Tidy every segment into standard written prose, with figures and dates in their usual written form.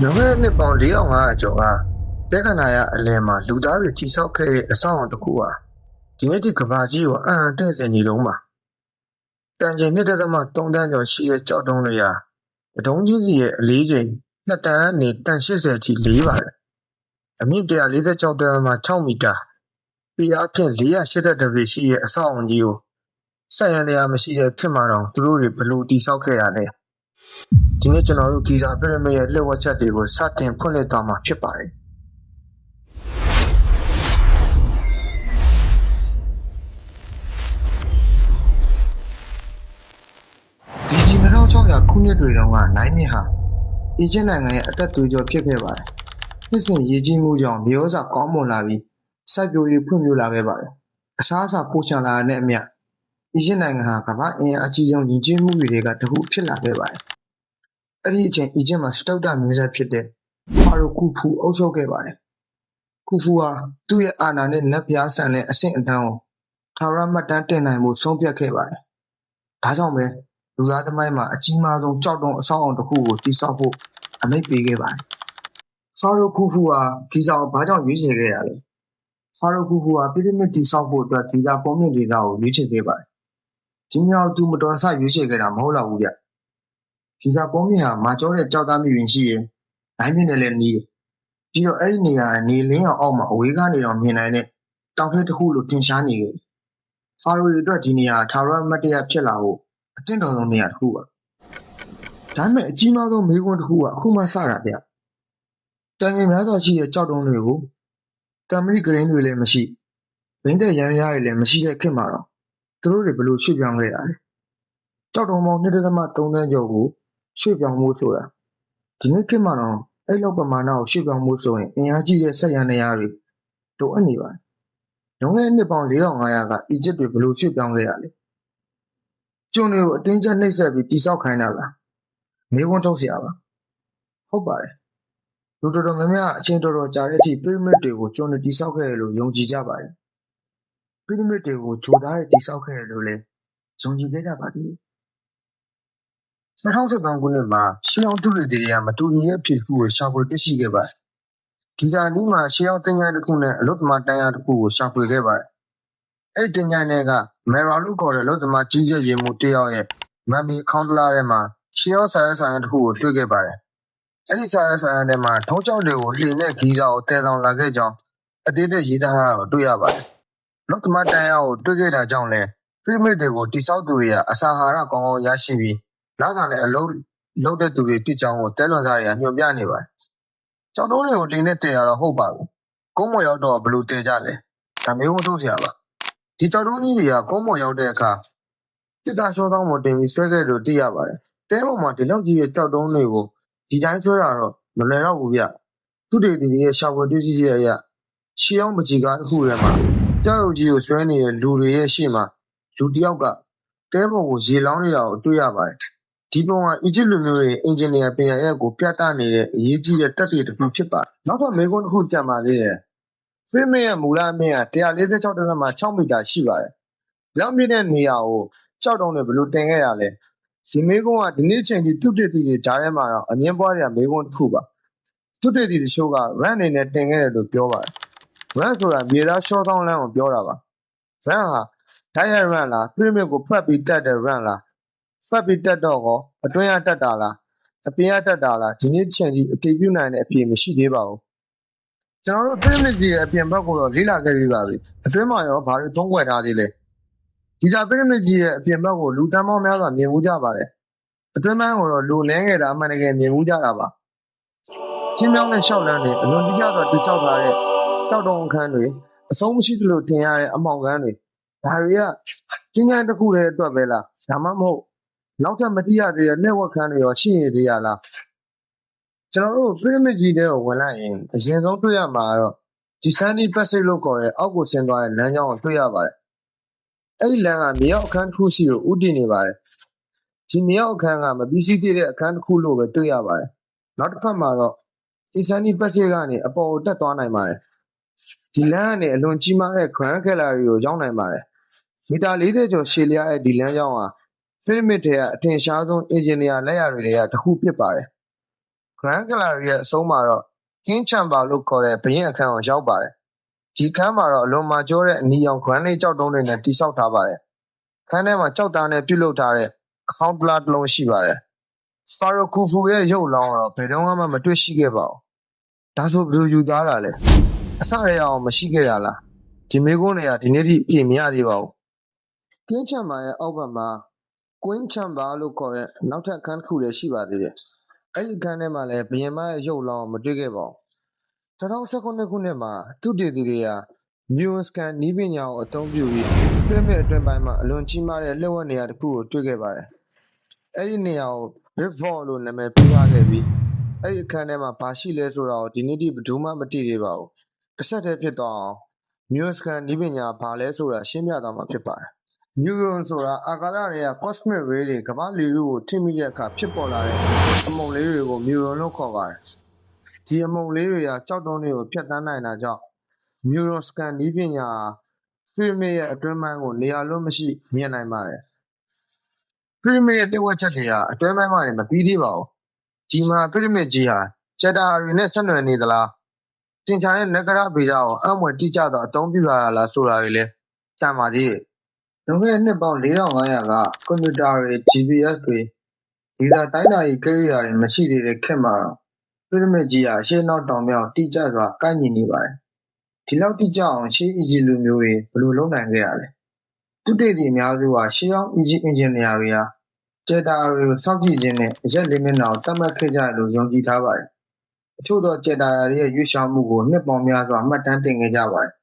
လွန်ခဲ့တဲ့နှစ်ပေါင်း4500ကျော်ကတက္ကနာရအလယ်မှာလူသားတွေတိဆောက်ခဲ့တဲ့အဆောက်အအုံတစ်ခုဟာဒီနေ့ဒီကဘာကြီးကိုအံ့အားသင့်စေနေလုံးမှာတန်ချိန်1.3 တန်းကျော်ရှိတဲ့ကြောက်တုံးတွေဟာအတုံးကြီးစီရဲ့အလေးချိန်2 တန်းကနေတန်80အထိလေးပါတယ်။အမြင့်146 တန်းမှာ6 မီတာပေအားဖြင့်480 တပေရှိတဲ့အဆောက်အုံကြီးကိုဆက်ရန်တရားမရှိတဲ့ခေတ်မှာတော့သူတို့တွေဘလို့တိဆောက်ခဲ့ရလဲ။ဒီနေ့ကျွန်တော်တို့ဂီဇာပရမစ်ရဲ့လက်ဝက်ချက်တွေကိုစတင်ဖွင့်လှစ်သွားမှာဖြစ်ပါတယ်။ဒီ2600ခုနှစ်တွေတုန်းကနိုင်မြစ်ဟာအီဂျစ်နိုင်ငံရဲ့အသက်သွေးကြောဖြစ်ခဲ့ပါတယ်။နှစ်စဉ်ရေကြီးမှုကြောင့်မြေဩဇာကောင်းမွန်လာပြီးစိုက်ပျိုးရေးဖွံ့ဖြိုးလာခဲ့ပါတယ်။အစားအစာပိုချမ်းလာတဲ့အမျှအီဂျစ်နိုင်ငံဟာကမ္ဘာအင်အားအကြီးဆုံးယဉ်ကျေးမှုတွေကတစ်ခုဖြစ်လာခဲ့ပါတယ်။အဲ့ဒီအချိန်အီဂျစ်မှာစတုတ္တမင်းဆက်ဖြစ်တဲ့ဖာရိုကူဖူအုပ်ချုပ်ခဲ့ပါတယ်။ကူဖူဟာသူ့ရဲ့အာဏာနဲ့နတ်ပြားဆန်တဲ့အဆင့်အတန်းကိုထာဝရမှတ်တမ်းတင်နိုင်မှုဆုံးဖြတ်ခဲ့ပါတယ်။ဒါကြောင့်ပဲလူသားသမိုင်းမှာအကြီးမားဆုံးကြောက်တုံးအဆောက်အုံတစ်ခုကိုတည်ဆောက်ဖို့အမိန့်ပေးခဲ့ပါတယ်။ဖာရိုကူဖူဟာဂီဇာကိုဘာကြောင့်ရွေးချယ်ခဲ့ရလဲ။ဖာရိုကူဖူဟာပီရမစ်တည်ဆောက်ဖို့အတွက်ဂီဇာကုန်းမြင့်ဒေသကိုရွေးချယ်ခဲ့ပါတယ်။ဒီမြောက်သူမတော်ဆရွေးချယ်ခဲ့တာမဟုတ်တော့ဘူးဗျ။ဂီဇာကုန်းမြင့်ဟာမာကျောတဲ့ကြောက်သားမြင့်ရှိရင်နိုင်မြင့်နဲ့လည်းနီးတယ်။ပြီးတော့အဲ့ဒီနေရာနေလင်းရောင်အောက်မှာအဝေးကနေတော့မြင်နိုင်တဲ့တောင်ထိပ်တစ်ခုလိုထင်ရှားနေခဲ့တယ်။ဖာရိုအတွက်ဒီနေရာထာဝရမှတ်တရဖြစ်လာဖို့အသင့်တော်ဆုံးနေရာတစ်ခုပါ။ဒါပေမဲ့အကြီးမားဆုံးမေးခွန်းတစ်ခုကအခုမှစတာဗျ။တန်ချိန်များစွာရှိတဲ့ကြောက်တုံးတွေကိုတံမရိဂရင်းတွေလည်းမရှိဘိန်းတဲ့ရန်ရတွေလည်းမရှိတဲ့ခေတ်မှာတော့သူတို့တွေဘလို့ရွှေ့ပြောင်းခဲ့ရလဲ။ကြောက်တုံးပေါင်း1.3 တန်းကျော်ကိုရွှေ့ပြောင်းမှုဆိုတာဒီနေ့ခေတ်မှာတော့အဲ့လောက်ပမာဏကိုရွှေ့ပြောင်းမှုဆိုရင်အင်အားကြီးတဲ့ဆက်ရန်နေရာတွေလိုအပ်နေပါတယ်။လွန်ခဲ့တဲ့နှစ်ပေါင်း4500ကအီဂျစ်တွေဘလို့ရွှေ့ပြောင်းခဲ့ရလဲ။ကျွန်းတွေကိုအတင်းကျပ်နှိပ်စက်ပြီးတိဆောက်ခိုင်းတာလား။မေးခွန်းထုတ်စရာပါ။ဟုတ်ပါတယ်။လူတော်တော်များများအချိန်တော်တော်ကြာတဲ့အထိပီရမစ်တွေကိုကျွန်းတွေတိဆောက်ခဲ့တယ်လို့ယုံကြည်ကြပါတယ်။ပီရမစ်တွေကိုဂျိုသားတွေတိဆောက်ခဲ့တယ်လို့လည်းယုံကြည်ခဲ့ကြပါသေးတယ်။2013ခုနှစ်မှာရှေးဟောင်းသုတေသီတွေကမတူညီတဲ့အဖြစ်တစ်ခုကိုရှာဖွေတွေ့ရှိခဲ့ပါတယ်။ဂီဇာနီးမှာရှေးဟောင်းသင်္ချိုင်းတစ်ခုနဲ့အလုသမားတန်းရာတစ်ခုကိုရှာဖွေခဲ့ပါတယ်။အဲ့ဒီသင်္ချိုင်းတွေကမယ်ရာလို့ခေါ်တဲ့အလုသမားကြီးကြပ်ရေးမှူးတစ်ယောက်ရဲ့မမ်မီအခေါင်းတလားထဲမှာရှေးဟောင်းစာရွက်စာတမ်းတစ်ခုကိုတွေ့ခဲ့ပါတယ်။အဲ့ဒီစာရွက်စာတမ်းထဲမှာထုံးကျောက်တွေကိုလှေနဲ့ဂီဇာကိုတည်ဆောင်လာခဲ့ကြောင်းအသေးသေးရေးသားထားတာကိုတွေ့ရပါတယ်။အလုသမားတန်းရာကိုတွေ့ခဲ့တာကြောင့်လည်းပီရမစ်တွေကိုတိဆောက်သူတွေကအစာအာဟာရကောင်းကောင်းရရှိပြီးလကလည်းအလုပ်တဲ့သူတွေဖြစ်ကြောင်းကိုတဲလွန်စားတွေကညွှန်ပြနေပါတယ်။ကြောက်တုံးတွေကိုလှေနဲ့တည်ရတော့ဟုတ်ပါဘူး။ကုန်းပေါ်ရောက်တော့ဘယ်လိုတည်ကြလဲ။ဒါမျိုးမထုတ်စရာပါ။ဒီကြောက်တုံးကြီးတွေကကုန်းပေါ်ရောက်တဲ့အခါတစ်တာရှောသောင်းပေါ်တင်ပြီးဆွဲခဲ့လို့သိရပါတယ်။တဲပေါ်မှာဒီလောက်ကြီးရဲ့ကြောက်တုံးတွေကိုဒီတိုင်းဆွဲတာတော့မလွယ်တော့ဘူးဗျ။သူတေသီတွေရဲ့ရှာဖွေတွေ့ရှိချက်အရရှေးဟောင်းပကြီးကားတစ်ခုထဲမှာကြောက်ရုပ်ကြီးကိုဆွဲနေတဲ့လူတွေရဲ့ရှေ့မှာလူတစ်ယောက်ကတဲပေါ်ကိုရေလောင်းနေတာကိုတွေ့ရပါတယ်။ဒီပုံကအီဂျစ်လူမျိုးတွေအင်ဂျင်နီယာပညာရပ်ကိုပြသနေတဲ့အရေးကြီးတဲ့တက်တွေတစ်ခုဖြစ်ပါတယ်။နောက်ထပ်မေးခွန်းတစ်ခုကြံပါသေးတယ်။ပီရမစ်ရဲ့မူလအမြင့်က146.6 မီတာရှိပါတယ်။လောက်မြင့်တဲ့နေရာကိုကြောက်တုံးတွေဘယ်လိုတင်ခဲ့ရလဲ။ဒီမေးခွန်းကဒီနေ့ချိန်ထိသုတေသီတွေကြားထဲမှာတော့အငင်းပွားစရာမေးခွန်းတစ်ခုပါ။သုတေသီတချို့က run အနေနဲ့တင်ခဲ့တယ်လို့ပြောပါတယ်။ run ဆိုတာမြေသားရှောသောင်းလမ်းကိုပြောတာပါ။ run ဟာတိုက်ရိုက် run လားပီရမစ်ကိုဖတ်ပြီးတက်တဲ့ run လားဖတ်ပြီးတက်တော့ကောအတွင်းကတက်တာလားအပြင်ကတက်တာလားဒီနေ့ချိန်ထိအတည်ပြုနိုင်တဲ့အဖြေမရှိသေးပါဘူး။ကျွန်တော်တို့ပီရမစ်ကြီးရဲ့အပြင်ဘက်ကိုတော့လေ့လာခဲ့ပြီးပါပြီ။အတွင်းမှာရောဘာတွေသုံးခွဲထားသေးလဲ။ဒီစာပီရမစ်ကြီးရဲ့အပြင်ဘက်ကိုလူတန်းပေါင်းများစွာမြင်မှုကြပါတယ်။အတွင်းပိုင်းကိုတော့လူလင်းငယ်တာအမှန်တကယ်မြင်မှုကြတာပါ။ချင်းမြောင်းတဲ့ရှောက်လန်းတွေအလွန်တိကျစွာတိဆောက်ထားတဲ့ကြောက်တုံးအခန်းတွေအဆုံးမရှိသလိုထင်ရတဲ့အမောင်ကန်းတွေဒါတွေကကျင်းကျန်းတစ်ခုတည်းအတွက်ပဲလားဒါမှမဟုတ်နောက်ထပ်မတိရသေးတဲ့လက်ဝက်ခန်းတွေရောရှိနေသေးရလားကျွန်တော်တို့ပီရမစ်ကြီးတွေကိုဝင်လိုက်ရင်အရင်ဆုံးတွေ့ရမှာတော့ဒီဆန်ဒီပတ်စစ်လို့ခေါ်တဲ့အောက်ကိုဆင်းသွားတဲ့လမ်းကြောင်းကိုတွေ့ရပါတယ်အဲ့ဒီလမ်းကမြေအောက်အခန်းတစ်ခုရှိကိုဥတည်နေပါတယ်ဒီမြေအောက်အခန်းကမပြီးစီးသေးတဲ့အခန်းတစ်ခုလို့ပဲတွေ့ရပါတယ်နောက်တစ်ဖက်မှာတော့ဒီဆန်ဒီပတ်စစ်ကနေအပေါ်ကိုတက်သွားနိုင်ပါတယ်ဒီလမ်းကနေအလွန်ကြီးမားတဲ့ Grand Gallery ကိုရောက်နိုင်ပါတယ်မီတာ40ကျော်ရှည်လျားတဲ့ဒီလမ်းကြောင်းဟာပီရမစ်တွေကအထင်ရှားဆုံးအင်ဂျင်နီယာလက်ရာတွေကတစ်ခုဖြစ်ပါတယ် Grand Gallery ရဲ့အဆုံးမှာတော့ King Chamber လို့ခေါ်တဲ့ဘုရင်အခန်းကိုရောက်ပါတယ်။ဒီအခန်းမှာတော့အလွန်မာကျောတဲ့အနီရောင် granite ကျောက်တုံးတွေနဲ့တည်ဆောက်ထားပါတယ်။အခန်းထဲမှာကျောက်သားနဲ့ပြုလုပ်ထားတဲ့အခါင်းဗလာတစ်လုံးရှိပါတယ်။ Pharaoh Khufu ရဲ့ရုပ်အလောင်းကတော့ဘယ်တော့မှမတွေ့ရှိခဲ့ပါဘူး။ဒါဆိုဘယ်လိုယူသွားတာလဲ။အစတည်းအောင်မရှိခဲ့တာလား။ဒီမေးခွန်းတွေကဒီနေ့ထိအပြေမရသေးပါဘူး။ King Chamber ရဲ့အောက်ဘက်မှာ Queen Chamber လို့ခေါ်တဲ့နောက်ထပ်အခန်းတစ်ခုလည်းရှိပါသေးတယ်။အဲ့ဒီအခန်းထဲမှာလည်းဘုရင်မရဲ့ရုပ်အလောင်းကိုမတွေ့ခဲ့ပါဘူး။2019ခုနှစ်မှာသုတေသီတွေက Neuroscan နည်းပညာကိုအသုံးပြုပြီးပြိမစ်အတွင်းပိုင်းမှာအလွန်ကြီးမားတဲ့လက်ဝတ်နေရာတစ်ခုကိုတွေ့ခဲ့ပါတယ်။အဲ့ဒီနေရာကို Big Vault လို့နာမည်ပေးထားခဲ့ပြီးအဲ့ဒီအခန်းထဲမှာဘာရှိလဲဆိုတာကိုဒီနေ့ထိဘယ်သူမှမသိသေးပါဘူး။တစ်ဆက်တည်းဖြစ်သွားအောင် Neuroscan နည်းပညာဘာလဲဆိုတာရှင်းပြသွားမှာဖြစ်ပါတယ်။ Neuron ဆိုတာအာကာသတွေက cosmic ray တွေကမ္ဘာလေထုကိုထိမိတဲ့အခါဖြစ်ပေါ်လာတဲ့အမှုန်လေးတွေကို Neuron လို့ခေါ်ပါတယ်။ဒီအမှုန်လေးတွေကကြောက်တုံးတွေကိုဖျက်ဆီးနိုင်တာကြောင့် Neuroscan နည်းပညာဟာပရိမစ်ရဲ့အတွင်းပိုင်းကိုနေရာလွတ်မရှိမြင်နိုင်ပါတယ်။ပရိမစ်ရဲ့တဝက်ချက်တွေကအတွင်းပိုင်းမှာမပြီးသေးပါဘူး။ဒီမှာပရိမစ်ကြီးဟာဂျက်တာတွေနဲ့ဆက်နွယ်နေသလား။သင်္ချာရဲ့နဂရဗေဒကိုအံ့ဖွယ်တိကျစွာအသုံးပြုလာတာလားဆိုတာတွေလည်းကြံပါသေးတယ်။လွန်ခဲ့တဲ့နှစ်ပေါင်း4500ကကွန်ပျူတာတွေ GPS တွေဒေတာတိုင်းတာရေးကိရိယာတွေမရှိသေးတဲ့ခေတ်မှာပရိမစ်ကြီးဟာအရှေ့နောက်တောင်မြောက်တိကျစွာကိုက်ညီနေပါတယ်။ဒီလောက်တိကျအောင်ရှေးအီဂျစ်လူမျိုးတွေဘယ်လိုလုပ်နိုင်ခဲ့ရလဲ။သုတေသီအများစုဟာရှေးဟောင်းအီဂျစ်အင်ဂျင်နီယာတွေဟာဂျက်တာတွေကိုစောင့်ကြည့်ခြင်းနဲ့အရက်လေးမျက်နှာကိုသတ်မှတ်ခဲ့ကြတယ်လို့ယုံကြည်ထားပါတယ်။အချို့သောဂျက်တာတွေရဲ့ရွေးရှားမှုကိုနှစ်ပေါင်းများစွာမှတ်တမ်းတင်ခဲ့ကြပါတယ်။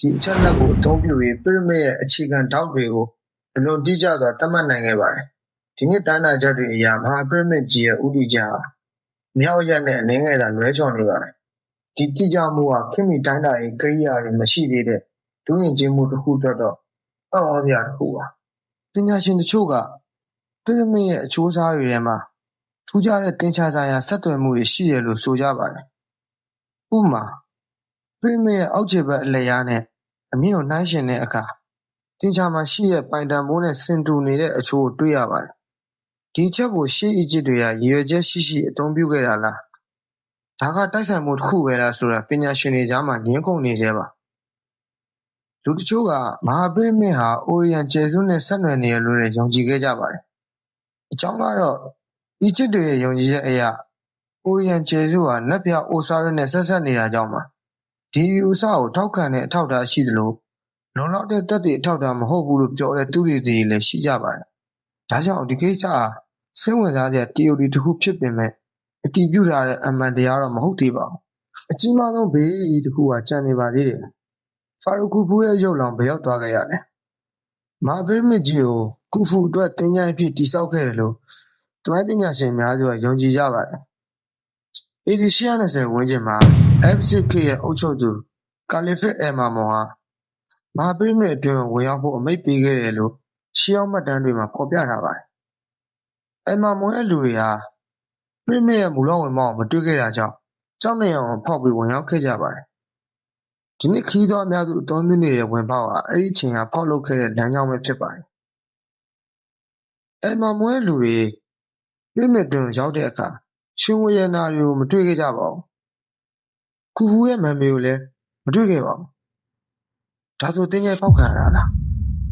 ဒီအချက်အလက်ကိုအသုံးပြုပြီးပရိမစ်ရဲ့အခြေခံထောက်တွေကိုအလွန်တိကျစွာသတ်မှတ်နိုင်ခဲ့ပါတယ်။ဒီနှစ်တိုင်းတာချက်တွေအရမဟာပရိမစ်ကြီးရဲ့ဥတီချက်ဟာမြောက်ရက်နဲ့အနည်းငယ်သာလွဲချော်နေပါတယ်။ဒီတိကျမှုဟာခေတ်မီတိုင်းတာရေးကိရိယာတွေမရှိသေးတဲ့ဒုယဉ်ကျေးမှုတစ်ခုအတွက်တော့အံ့ဩစရာတစ်ခုပါ။ပညာရှင်တချို့ကပရိမစ်ရဲ့အချိုးအစားတွေထဲမှာထူးခြားတဲ့သင်္ချာဆိုင်ရာဆက်သွယ်မှုတွေရှိတယ်လို့ဆိုကြပါတယ်။ဥပမာပရိမစ်ရဲ့အောက်ခြေဘက်အလယ်ယားနဲ့အမြင့်ကိုနှိုင်းယှဉ်တဲ့အခါသင်္ချာမှာရှိတဲ့ပိုင်တန်ပိုးနဲ့ဆင်တူနေတဲ့အချိုးကိုတွေ့ရပါတယ်။ဒီအချက်ကိုရှေးအီဂျစ်တွေကရည်ရွယ်ချက်ရှိအသုံးပြုခဲ့တာလား။ဒါကတိုက်ဆိုင်မှုတစ်ခုပဲလားဆိုတာပညာရှင်တွေကြားမှာငြင်းခုန်နေဆဲပါ။လူတချို့ကမဟာပရိမစ်ဟာအိုရီယန်ကျယ်စုနဲ့ဆက်နွယ်နေတယ်လို့လည်းယုံကြည်ခဲ့ကြပါတယ်။အကြောင်းကတော့အီဂျစ်တွေရဲ့ယုံကြည်ချက်အရအိုရီယန်ကျယ်စုဟာနတ်ဘုရားအိုဆောရစ်နဲ့ဆက်စပ်နေတာကြောင့်ပါ။ဒီအယူအဆကိုထောက်ခံတဲ့အထောက်အထားရှိသလိုလုံလောက်တဲ့သက်သေအထောက်အထားမဟုတ်ဘူးလို့ပြောတဲ့သုတေသီတွေလည်းရှိကြပါတယ်။ဒါကြောင့်ဒီကိစ္စဟာစိတ်ဝင်စားစရာ theory တစ်ခုဖြစ်ပေမဲ့အတည်ပြုထားတဲ့အမှန်တရားတော့မဟုတ်သေးပါဘူး။အကြီးမားဆုံးဘေးအီတစ်ခုကကျန်နေပါသေးတယ်။ဖာရိုခူဖူရဲ့ရုပ်လောင်းဘယ်ရောက်သွားခဲ့ရလဲ။မဟာပရိမစ်ကြီးကိုကူဖူအတွက်သင်္ချိုင်းအဖြစ်တည်ဆောက်ခဲ့တယ်လို့သမိုင်းပညာရှင်အများစုကယုံကြည်ကြပါတယ်။ AD 820ဝန်းကျင်မှာ F6 ခေတ်ရဲ့အုပ်ချုပ်သူကာလီဖစ်အယ်မာမွန်ဟာမဟာပရိမစ်အတွင်းဝင်ရောက်ဖို့အမိန့်ပေးခဲ့တယ်လို့ရှေးဟောင်းမှတ်တမ်းတွေမှာဖော်ပြထားပါတယ်။အယ်မာမွန်ရဲ့လူတွေဟာပရိမစ်ရဲ့မူလဝင်ပေါက်ကိုမတွေ့ခဲ့တာကြောင့်ကျောက်နံရံကိုဖောက်ပြီးဝင်ရောက်ခဲ့ကြပါတယ်။ဒီနေ့ခရီးသွားအများစုအသုံးပြုနေတဲ့ဝင်ပေါက်ဟာအဲ့ဒီအချိန်ကဖောက်လုပ်ခဲ့တဲ့လမ်းကြောင်းပဲဖြစ်ပါတယ်။အယ်မာမွန်ရဲ့လူတွေပရိမစ်အတွင်းရောက်တဲ့အခါရွှေငွေရတနာတွေကိုမတွေ့ခဲ့ကြပါဘူး။ခူဖူရဲ့မန်မေကိုလည်းမတွေ့ခဲ့ပါဘူး။ဒါဆိုသင်္ချိုင်းဖောက်ခံရတာလား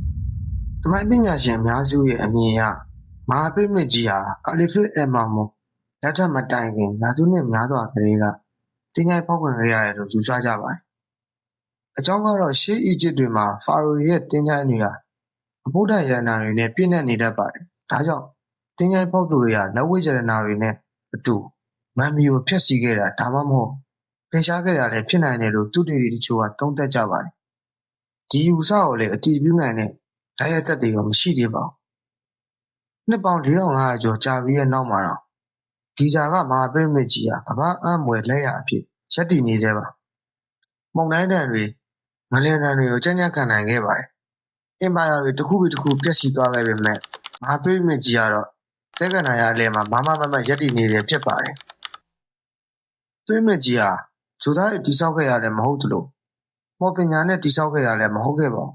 ။သမိုင်းပညာရှင်အများစုရဲ့အမြင်အရမဟာပရိမစ်ကြီးဟာကာလီဖစ်အယ်မာမွန်လက်ထက်မတိုင်ခင်ရာစုနှစ်များစွာကလေးကသင်္ချိုင်းဖောက်ခံခဲ့ရတယ်လို့ယူဆကြပါတယ်။အကြောင်းကတော့ရှေးအီဂျစ်တွေမှာဖာရိုရဲ့သင်္ချိုင်းတွေဟာအဘုဒ္ဓရတနာတွေနဲ့ပြည့်နှက်နေတတ်ပါတယ်။ဒါကြောင့်သင်္ချိုင်းဖောက်သူတွေဟာလက်ဝတ်ရတနာတွေနဲ့အတူမန်မီကိုဖျက်ဆီးခဲ့တာဒါမှမဟုတ်ဖယ်ရှားခဲ့တာလည်းဖြစ်နိုင်တယ်လို့သုတေသီတချို့ကသုံးသပ်ကြပါတယ်။ဒီယူဆကိုလည်းအတည်ပြုနိုင်တဲ့ဓာတ်ရိုက်သက်သေတော့မရှိသေးပါဘူး။နှစ်ပေါင်း4500ကျော်ကြာပြီးတဲ့နောက်မှာတော့ဂီဇာကမဟာပရိမစ်ကြီးဟာကမ္ဘာအံ့ဖွယ်လက်ရာအဖြစ်ရပ်တည်နေသေးပါ။မုန်တိုင်းတန်တွေငလျင်တန်တွေကိုကြံ့ကြံ့ခံနိုင်ခဲ့ပါတယ်။အင်ပါယာတွေတစ်ခုပြီးတစ်ခုပျက်စီးသွားခဲ့ပေမဲ့မဟာပရိမစ်ကြီးကတော့သဲကန္နာရအလယ်မှာဘာမှမမှတ်ရပ်တည်နေတယ်ဖြစ်ပါတယ်။ပရိမစ်ကြီးဟာဂျိုသားတွေတိစောက်ခဲ့ရတယ်မဟုတ်သလိုမော်ပညာနဲ့တိစောက်ခဲ့ရလည်းမဟုတ်ခဲ့ပါဘူး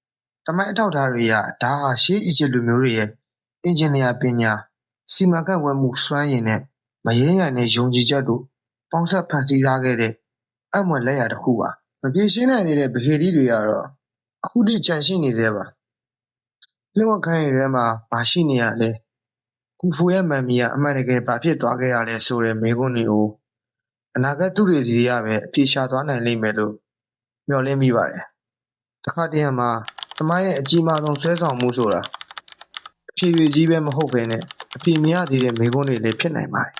။တမိုင်းအထောက်အထားတွေအရဒါဟာရှေးအီဂျစ်လူမျိုးတွေရဲ့အင်ဂျင်နီယာပညာစီမံခန့်ခွဲမှုစွမ်းရည်နဲ့ မရင်းရံနဲ့ယုံကြည်ချက်တို့ပေါင်းဆက်ဖန်တီးထားခဲ့တဲ့အမွယ်လက်ရာတစ်ခုပါမပြေရှင်းနိုင်တဲ့ဗဟေဒီတွေကတော့အခုထိကြန့်ရှိနေတဲ့ပါလင်းဝခိုင်းရထဲမှာမရှိနေရလဲကူဖိုရဲ့မန်မီကအမှန်တကယ်ဘာဖြစ်သွားခဲ့ရလဲဆိုတဲ့မေးခွန်းတွေကိုအနာဂတ်သူတွေစီရပဲအပြေရှာသွားနိုင်လိမ့်မယ်လို့မျှော်လင့်မိပါတယ်တစ်ခါတည်းမှာသမိုင်းရဲ့အကြီးမားဆုံးဆွဲဆောင်မှုဆိုတာအဖြေကြီးပဲမဟုတ်ဘဲနဲ့အပြေမရသေးတဲ့မေးခွန်းတွေလည်းဖြစ်နိုင်ပါတယ်